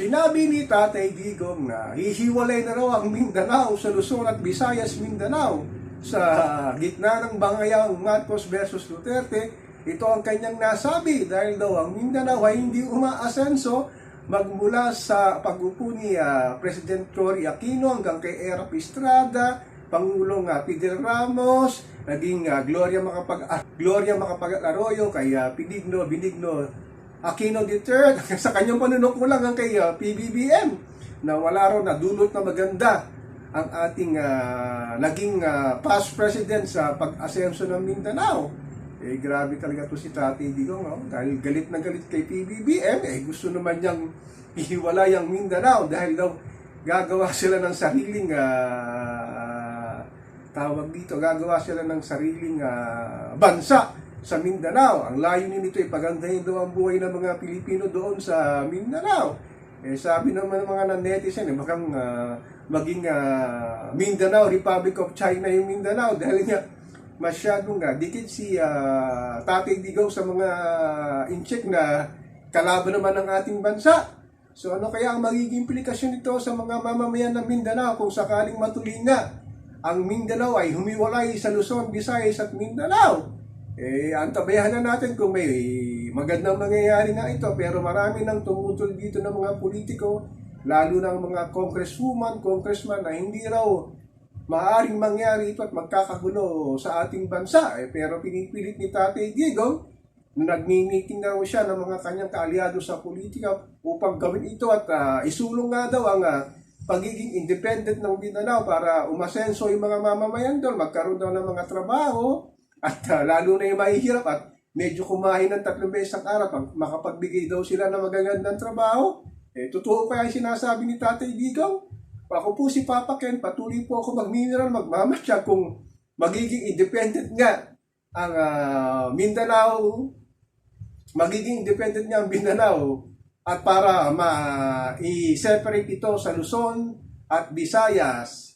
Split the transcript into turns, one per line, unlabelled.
Sinabi ni Tatay Digong na hihiwalay na raw ang Mindanao sa Luzon at Visayas Mindanao sa gitna ng bangayang Marcos versus Duterte. Ito ang kanyang nasabi dahil daw ang Mindanao ay hindi umaasenso magmula sa pag-upo ni President Cory Aquino hanggang kay Erap Estrada, Pangulong Fidel Ramos, naging Gloria Macapagal-Arroyo, kay Benigno Aquino III, sa kanyang panunungkulan lang kay PBBM, na wala raw nadulot na maganda ang ating naging past president sa pag-asenso ng Mindanao. Grabe talaga to si Tatay Digong, no? Dahil galit na galit kay PBBM, gusto naman niyang ihiwalay ang Mindanao dahil daw gagawa sila ng sariling gagawa sila ng sariling bansa sa Mindanao. Ang layunin nito ay pagandahin daw ang buhay ng mga Pilipino doon sa Mindanao. Sabi naman ng mga netizen, bakang maging Mindanao, Republic of China yung Mindanao dahil nga masyadong dikit si Tatay Digong sa mga incheck na kalaban naman ng ating bansa. So ano kaya ang magiging implikasyon nito sa mga mamamayan ng Mindanao kung sakaling matuloy nga ang Mindanao ay humiwalay sa Luzon, Visayas at Mindanao? Antabayahan na natin kung may magandang mangyayari nga ito, pero marami nang tumutol dito ng mga politiko, lalo ng mga congresswoman, congressman na hindi raw maaaring mangyari ito at magkakagulo sa ating bansa. Pero pinipilit ni Tatay Digong na nagmi-meeting na raw siya ng mga kanyang kaalyado sa politika upang gawin ito at isulong nga daw ang pagiging independent ng Mindanao para umasenso yung mga mamamayan doon, magkaroon daw ng mga trabaho at lalo na yung mahihirap at medyo kumain ng 3 beses ang araw, makapagbigay daw sila ng magagandang trabaho. Totoo kaya yung sinasabi ni Tatay Digong? Ako po si Papa Ken, patuloy po ako magmineral, magmamatya kung magiging independent nga ang Mindanao, magiging independent nga ang Mindanao at para i-separate ito sa Luzon at Visayas